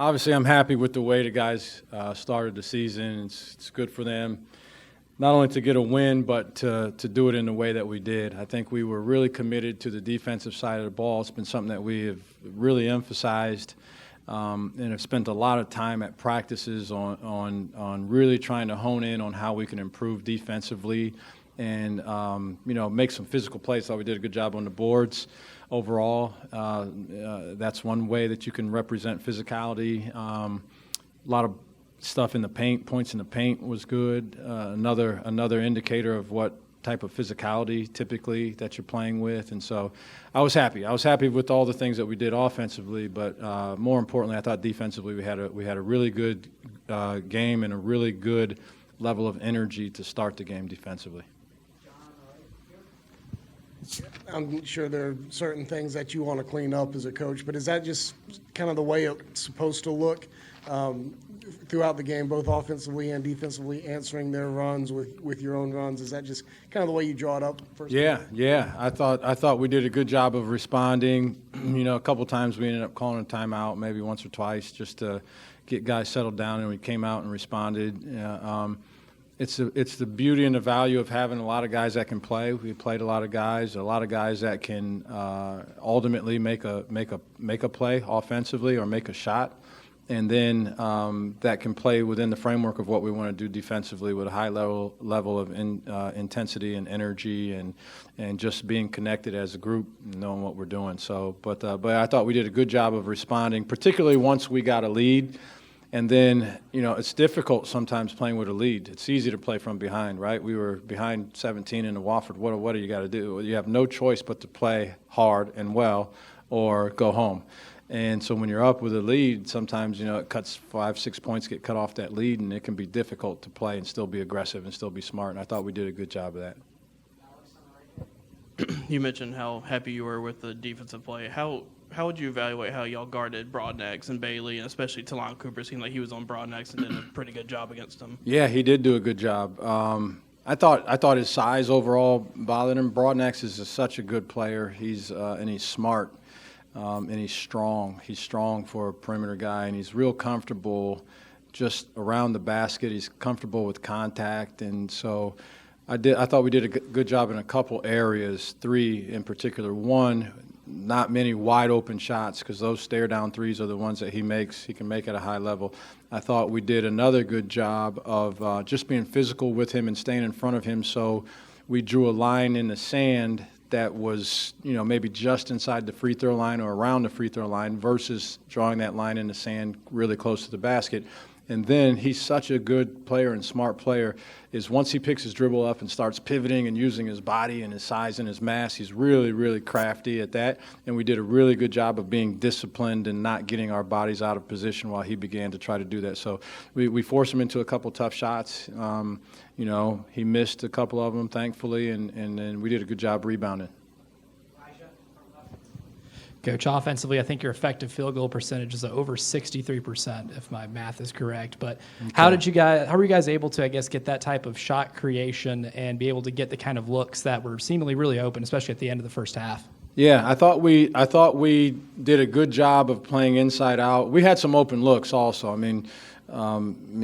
Obviously, I'm happy with the way the guys started the season. It's good for them, not only to get a win, but to do it in the way that we did. I think we were really committed to the defensive side of the ball. It's been something that we have really emphasized and have spent a lot of time at practices on really trying to hone in on how we can improve defensively and, make some physical plays. So we did a good job on the boards overall. That's one way that you can represent physicality. A lot of stuff in the paint, points in the paint was good. Another indicator of what type of physicality typically that you're playing with. And so I was happy. I was happy with all the things that we did offensively, but more importantly, I thought defensively we had a really good game and a really good level of energy to start the game defensively. I'm sure there are certain things that you want to clean up as a coach, but is that just kind of the way it's supposed to look throughout the game, both offensively and defensively, answering their runs with your own runs? Is that just kind of the way you draw it up? Yeah. I thought we did a good job of responding. A couple times we ended up calling a timeout, maybe once or twice, just to get guys settled down, and we came out and responded. It's the beauty and the value of having a lot of guys that can play. We played a lot of guys that can ultimately make a play offensively or make a shot, and then that can play within the framework of what we want to do defensively with a high level of intensity and energy and just being connected as a group, knowing what we're doing. So, but I thought we did a good job of responding, particularly once we got a lead. And then, it's difficult sometimes playing with a lead. It's easy to play from behind, right? We were behind 17 in the Wofford. What do you got to do? You have no choice but to play hard and well or go home. And so when you're up with a lead, sometimes, it cuts 5-6 points, get cut off that lead, and it can be difficult to play and still be aggressive and still be smart. And I thought we did a good job of that. You mentioned how happy you were with the defensive play. How would you evaluate how y'all guarded Broadnax and Bailey, and especially Talon Cooper? Seemed like he was on Broadnax and did a pretty good job against him. Yeah, he did do a good job. I thought his size overall bothered him. Broadnax is such a good player. He's smart and he's strong. He's strong for a perimeter guy, and he's real comfortable just around the basket. He's comfortable with contact, and so I thought we did a good job in a couple areas, 3 in particular. One, not many wide open shots, because those stare down threes are the ones that he can make at a high level. I thought we did another good job of just being physical with him and staying in front of him. So we drew a line in the sand that was, maybe just inside the free throw line or around the free throw line versus drawing that line in the sand really close to the basket. And then he's such a good player and smart player is once he picks his dribble up and starts pivoting and using his body and his size and his mass, he's really, really crafty at that. And we did a really good job of being disciplined and not getting our bodies out of position while he began to try to do that. So we forced him into a couple tough shots. He missed a couple of them, thankfully, and then we did a good job rebounding. Coach, offensively, I think your effective field goal percentage is over 63%, if my math is correct. But okay. How were you guys able to, get that type of shot creation and be able to get the kind of looks that were seemingly really open, especially at the end of the first half? Yeah, I thought we did a good job of playing inside out. We had some open looks also.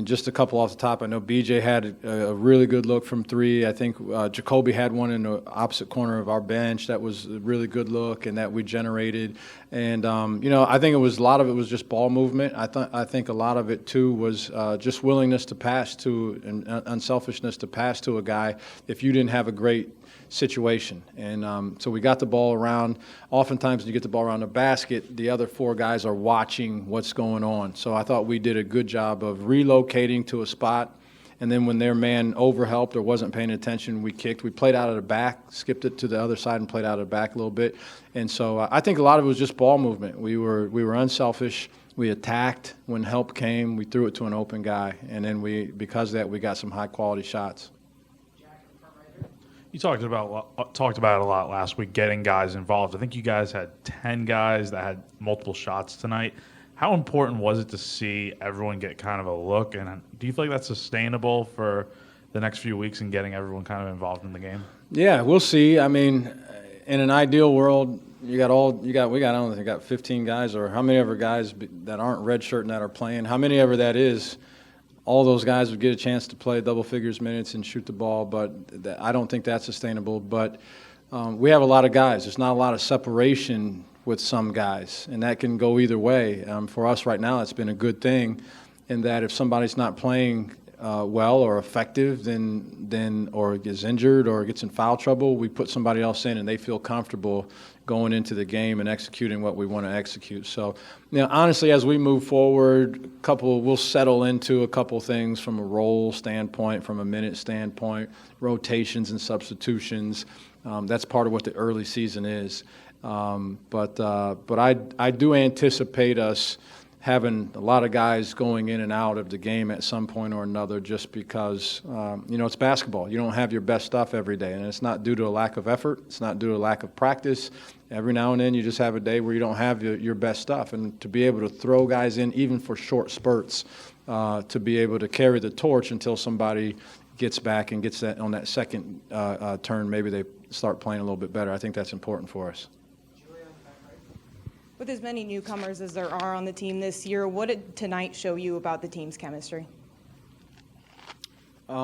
Just a couple off the top. I know BJ had a really good look from 3. I think Jacoby had one in the opposite corner of our bench that was a really good look and that we generated. And, I think a lot of it was just ball movement. I think a lot of it, too, was just willingness to pass to and unselfishness to pass to a guy if you didn't have a great situation. And so we got the ball around. Oftentimes when you get the ball around the basket, the other 4 guys are watching what's going on. So I thought we did a good job of relocating to a spot. And then when their man overhelped or wasn't paying attention, we kicked. We played out of the back, skipped it to the other side and played out of the back a little bit. And so I think a lot of it was just ball movement. We were unselfish. We attacked when help came. We threw it to an open guy. And then because of that, we got some high-quality shots. You talked about it a lot last week, getting guys involved. I think you guys had 10 guys that had multiple shots tonight. How important was it to see everyone get kind of a look? And do you feel like that's sustainable for the next few weeks and getting everyone kind of involved in the game? Yeah, we'll see. In an ideal world, we got I don't think got 15 guys, or how many ever guys that aren't redshirting that are playing. How many ever that is, all those guys would get a chance to play double figures minutes and shoot the ball. But I don't think that's sustainable. But we have a lot of guys. There's not a lot of separation with some guys, and that can go either way. For us right now, it's been a good thing in that if somebody's not playing well or effective, then or gets injured or gets in foul trouble, we put somebody else in, and they feel comfortable going into the game and executing what we want to execute. So, honestly, as we move forward, we'll settle into a couple things from a role standpoint, from a minute standpoint, rotations and substitutions. That's part of what the early season is. But I do anticipate us having a lot of guys going in and out of the game at some point or another, just because, it's basketball. You don't have your best stuff every day, and it's not due to a lack of effort. It's not due to a lack of practice. Every now and then you just have a day where you don't have your best stuff, and to be able to throw guys in, even for short spurts, to be able to carry the torch until somebody gets back and gets that on that second turn, maybe they start playing a little bit better. I think that's important for us. With as many newcomers as there are on the team this year, what did tonight show you about the team's chemistry? We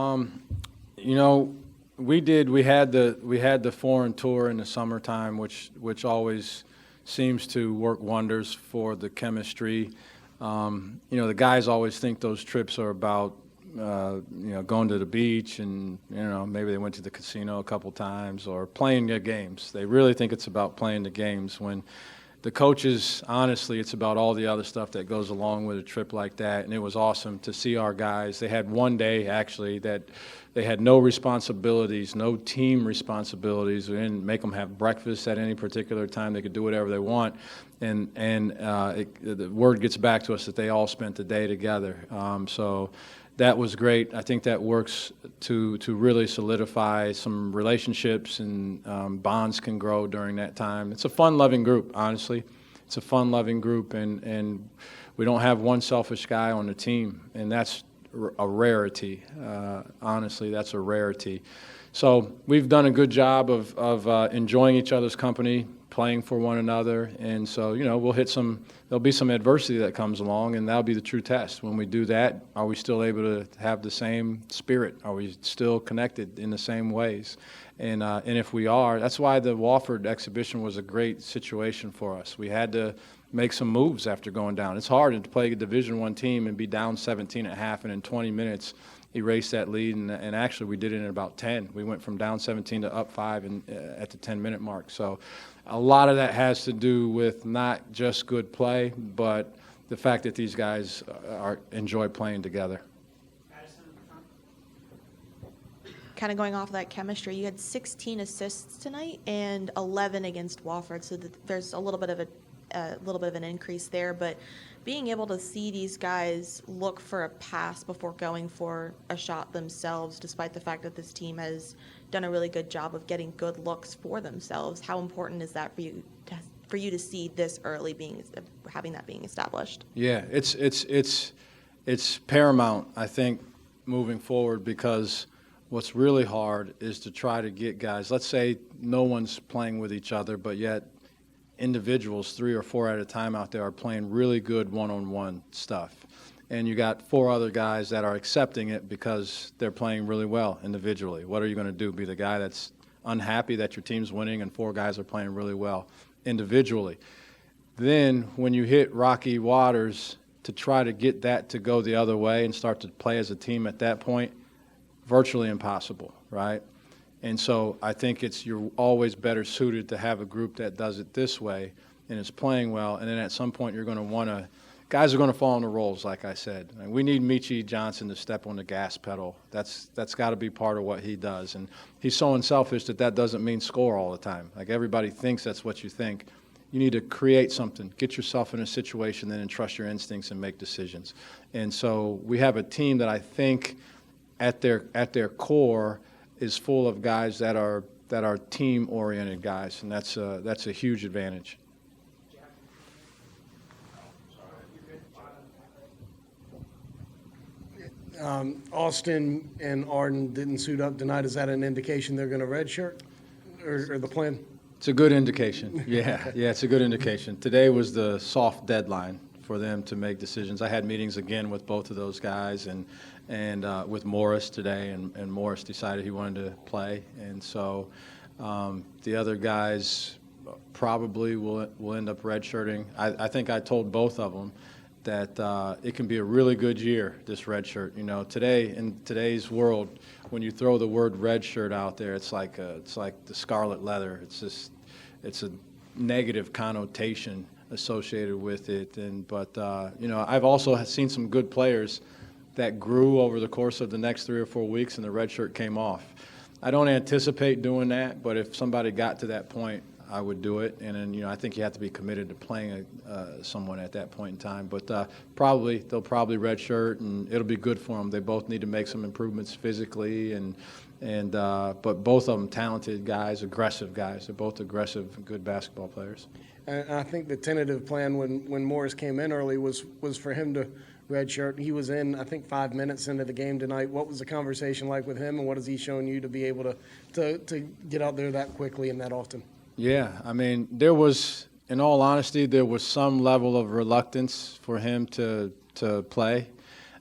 had the foreign tour in the summertime, which always seems to work wonders for the chemistry. The guys always think those trips are about going to the beach and maybe they went to the casino a couple times or playing their games. They really think it's about playing the games, when the coaches, honestly, it's about all the other stuff that goes along with a trip like that. And it was awesome to see our guys. They had one day, actually, that they had no responsibilities, no team responsibilities. We didn't make them have breakfast at any particular time. They could do whatever they want. And the word gets back to us that they all spent the day together. So that was great. I think that works to really solidify some relationships, and bonds can grow during that time. It's a fun-loving group, honestly. It's a fun-loving group, and we don't have one selfish guy on the team, and that's a rarity. Honestly, that's a rarity. So we've done a good job of enjoying each other's company, playing for one another, and so we'll hit there'll be some adversity that comes along, and that'll be the true test. When we do that, are we still able to have the same spirit? Are we still connected in the same ways? And if we are, that's why the Wofford exhibition was a great situation for us. We had to make some moves after going down. It's hard to play a Division I team and be down 17 at half, and in 20 minutes erase that lead, and actually we did it in about 10. We went from down 17 to up 5 at the 10-minute mark. So a lot of that has to do with not just good play, but the fact that these guys enjoy playing together. Kind of going off of that chemistry, you had 16 assists tonight and 11 against Wofford, so there's a little bit of an increase there. But being able to see these guys look for a pass before going for a shot themselves, despite the fact that this team has done a really good job of getting good looks for themselves, how important is that for you to see this early having that being established? Yeah, it's paramount, I think, moving forward, because what's really hard is to try to get guys. Let's say no one's playing with each other, but yet individuals, 3 or 4 at a time out there, are playing really good one-on-one stuff. And you got 4 other guys that are accepting it because they're playing really well individually. What are you going to do? Be the guy that's unhappy that your team's winning and 4 guys are playing really well individually? Then when you hit rocky waters, to try to get that to go the other way and start to play as a team at that point, virtually impossible, right? And so I think you're always better suited to have a group that does it this way and is playing well. And then at some point you're going to want to – guys are going to fall in the roles, like I said. And we need Michi Johnson to step on the gas pedal. That's got to be part of what he does. And he's so unselfish that doesn't mean score all the time. Like, everybody thinks that's what you think. You need to create something, get yourself in a situation, then entrust your instincts and make decisions. And so we have a team that I think at their core – is full of guys that are team-oriented guys, and that's a huge advantage. Austin and Arden didn't suit up tonight. Is that an indication they're going to redshirt, or the plan? It's a good indication. Yeah, it's a good indication. Today was the soft deadline for them to make decisions. I had meetings again with both of those guys and with Morris today, and Morris decided he wanted to play. And so the other guys probably will end up redshirting. I think I told both of them that it can be a really good year, this redshirt. You know, today, in today's world, when you throw the word redshirt out there, it's like the scarlet leather. It's a negative connotation associated with it. But you know, I've also seen some good players that grew over the course of the next 3 or 4 weeks, and the redshirt came off. I don't anticipate doing that, but if somebody got to that point, I would do it. And then, you know, I think you have to be committed to playing someone at that point in time. But they'll probably redshirt, and it'll be good for them. They both need to make some improvements physically, but both of them talented guys, aggressive guys. They're both aggressive, good basketball players. And I think the tentative plan when Morris came in early was for him to redshirt. He was in, I think, 5 minutes into the game tonight. What was the conversation like with him, and what has he shown you to be able to get out there that quickly and that often? Yeah, I mean, there was, in all honesty, there was some level of reluctance for him to play.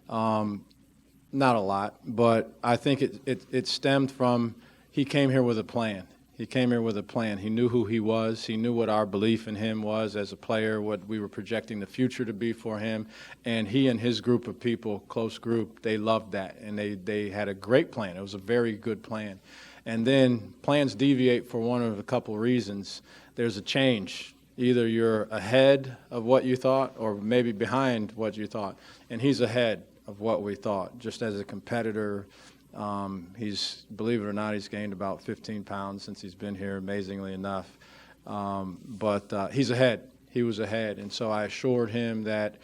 Not a lot, but I think it stemmed from he came here with a plan. He came here with a plan. He knew who he was. He knew what our belief in him was as a player, what we were projecting the future to be for him. And he and his group of people, close group, they loved that. And they had a great plan. It was a very good plan. And then plans deviate for one of a couple reasons. There's a change. Either you're ahead of what you thought or maybe behind what you thought. And he's ahead of what we thought. Just as a competitor, he's, believe it or not, he's gained about 15 pounds since he's been here, amazingly enough. But he's ahead. He was ahead. And so I assured him that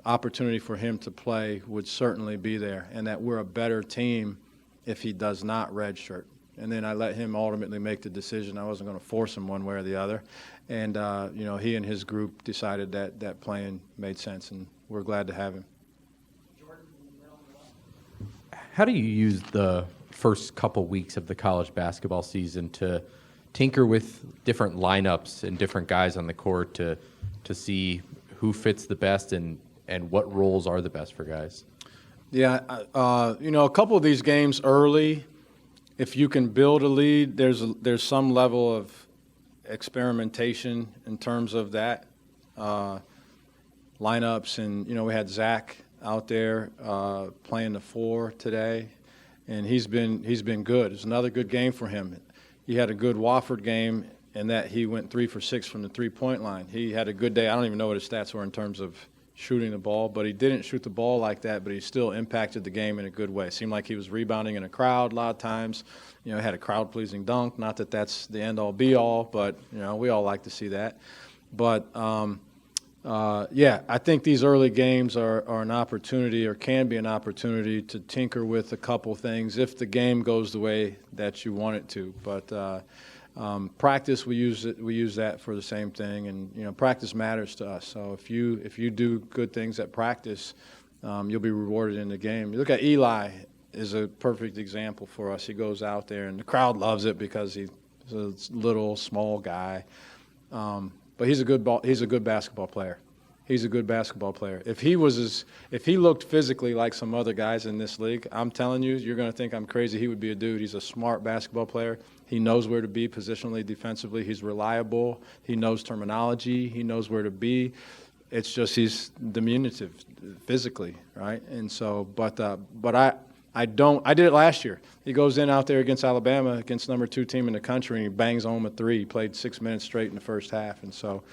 opportunity for him to play would certainly be there, and that we're a better team if he does not redshirt. And then I let him ultimately make the decision. I wasn't going to force him one way or the other. And, you know, he and his group decided that playing made sense, and we're glad to have him. How do you use the first couple weeks of the college basketball season to tinker with different lineups and different guys on the court to see who fits the best and what roles are the best for guys? Yeah, you know, a couple of these games early, if you can build a lead, there's some level of experimentation in terms of that lineups. And you know, we had Zach out there playing the 4 today, and he's been good. It's another good game for him. He had a good Wofford game in that he went 3 for 6 from the 3-point line. He had a good day. I don't even know what his stats were in terms of shooting the ball, but he didn't shoot the ball like that, but he still impacted the game in a good way. It seemed like he was rebounding in a crowd a lot of times. You know, he had a crowd-pleasing dunk. Not that that's the end-all, be-all, but, you know, we all like to see that. But, yeah, I think these early games are an opportunity, or can be an opportunity, to tinker with a couple things if the game goes the way that you want it to. But practice, we use that for the same thing, and you know, practice matters to us. So if you do good things at practice, you'll be rewarded in the game. You look at Eli is a perfect example for us. He goes out there, and the crowd loves it because he's a little small guy, but he's a good basketball player. He's a good basketball player. If he looked physically like some other guys in this league, I'm telling you, you're going to think I'm crazy. He would be a dude. He's a smart basketball player. He knows where to be positionally, defensively. He's reliable. He knows terminology. He knows where to be. It's just he's diminutive physically, right? And so, but I did it last year. He goes in out there against Alabama, against number 2 team in the country, and he bangs home a 3. He played 6 minutes straight in the first half. And so,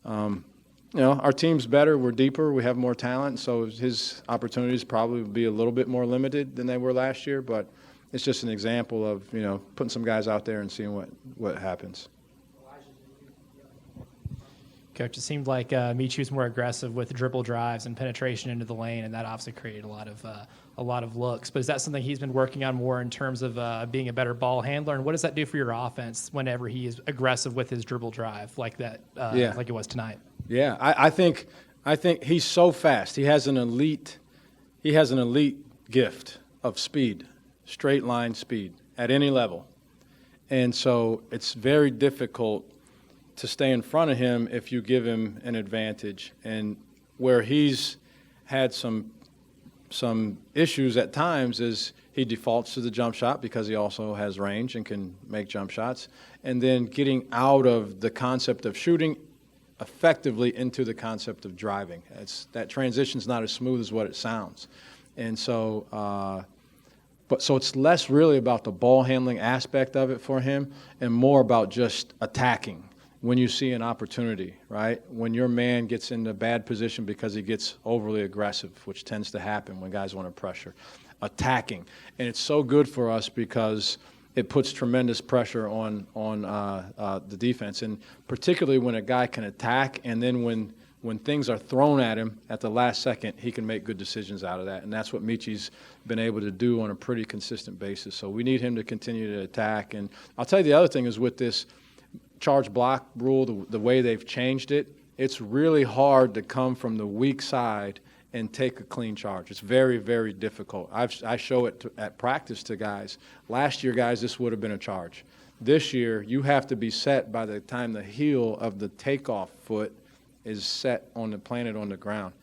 you know, our team's better. We're deeper. We have more talent. So his opportunities probably would be a little bit more limited than they were last year. But it's just an example of, you know, putting some guys out there and seeing what happens. Coach, it seemed like Michi was more aggressive with dribble drives and penetration into the lane, and that obviously created a lot of looks. But is that something he's been working on more in terms of being a better ball handler? And what does that do for your offense whenever he is aggressive with his dribble drive like that, like it was tonight? Yeah, I think he's so fast. He has an elite gift of speed, straight line speed at any level, and so it's very difficult to stay in front of him if you give him an advantage. And where he's had some issues at times is he defaults to the jump shot because he also has range and can make jump shots. And then getting out of the concept of shooting effectively into the concept of driving. That transition's not as smooth as what it sounds. And so, so it's less really about the ball handling aspect of it for him and more about just attacking when you see an opportunity, right? When your man gets in a bad position because he gets overly aggressive, which tends to happen when guys want to pressure. Attacking. And it's so good for us because it puts tremendous pressure on the defense, and particularly when a guy can attack, and then when things are thrown at him at the last second, he can make good decisions out of that, and that's what Michi's been able to do on a pretty consistent basis. So we need him to continue to attack. And I'll tell you the other thing is with this charge block rule, the way they've changed it, it's really hard to come from the weak side and take a clean charge. It's very, very difficult. I show it at practice to guys. Last year, guys, this would have been a charge. This year, you have to be set by the time the heel of the takeoff foot is set planted on the ground.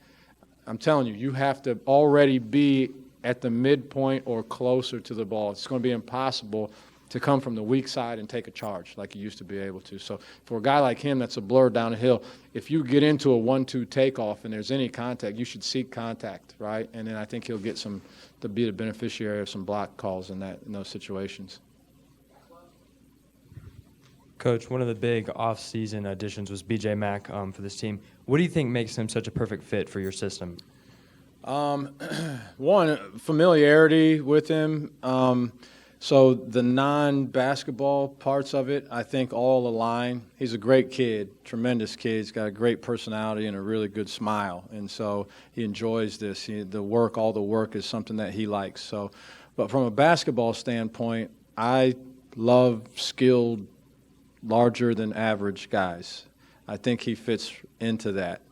I'm telling you, you have to already be at the midpoint or closer to the ball. It's going to be impossible to come from the weak side and take a charge like you used to be able to. So for a guy like him that's a blur down the hill, if you get into a 1-2 takeoff and there's any contact, you should seek contact, right? And then I think he'll get to be the beneficiary of some block calls in those situations. Coach, one of the big off-season additions was B.J. Mack for this team. What do you think makes him such a perfect fit for your system? One, familiarity with him. So the non-basketball parts of it, I think all align. He's a great kid, tremendous kid. He's got a great personality and a really good smile. And so he enjoys this. All the work is something that he likes. So, but from a basketball standpoint, I love skilled, larger than average guys. I think he fits into that,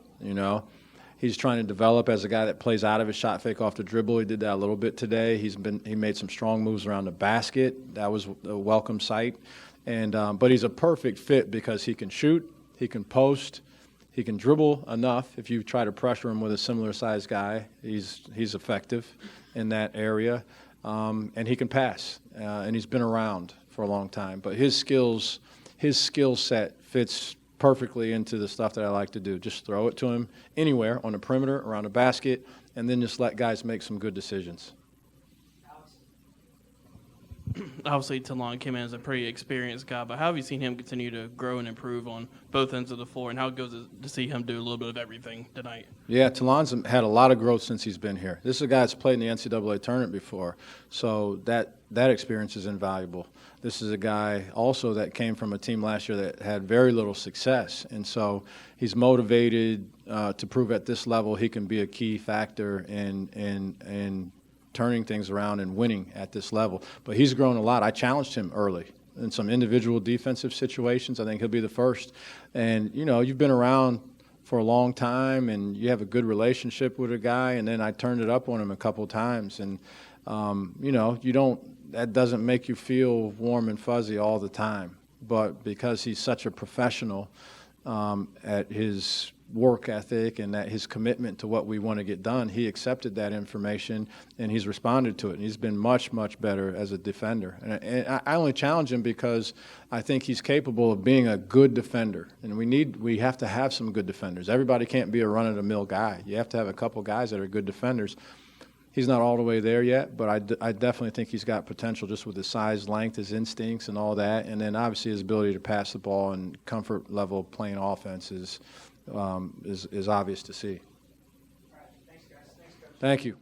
He's trying to develop as a guy that plays out of his shot fake off the dribble. He did that a little bit today. He made some strong moves around the basket. That was a welcome sight. And but he's a perfect fit because he can shoot, he can post, he can dribble enough. If you try to pressure him with a similar sized guy, he's effective in that area. And he can pass. And he's been around for a long time. But his skill set fits perfectly into the stuff that I like to do. Just throw it to him anywhere on the perimeter, around the basket, and then just let guys make some good decisions. Obviously, Talon came in as a pretty experienced guy, but how have you seen him continue to grow and improve on both ends of the floor, and how it goes to see him do a little bit of everything tonight? Yeah, Talon's had a lot of growth since he's been here. This is a guy that's played in the NCAA tournament before, so that experience is invaluable. This is a guy also that came from a team last year that had very little success, and so he's motivated to prove at this level he can be a key factor in turning things around and winning at this level. But he's grown a lot. I challenged him early in some individual defensive situations. I think he'll be the first. And, you've been around for a long time and you have a good relationship with a guy, and then I turned it up on him a couple times. And, that doesn't make you feel warm and fuzzy all the time. But because he's such a professional at his work ethic and that his commitment to what we want to get done, he accepted that information and he's responded to it. And he's been much, much better as a defender. And I only challenge him because I think he's capable of being a good defender. And we have to have some good defenders. Everybody can't be a run-of-the-mill guy. You have to have a couple guys that are good defenders. He's not all the way there yet, but I definitely think he's got potential just with his size, length, his instincts, and all that. And then obviously his ability to pass the ball and comfort level of playing offense is obvious to see. All right, thanks, guys. Thanks, Coach. Thank you.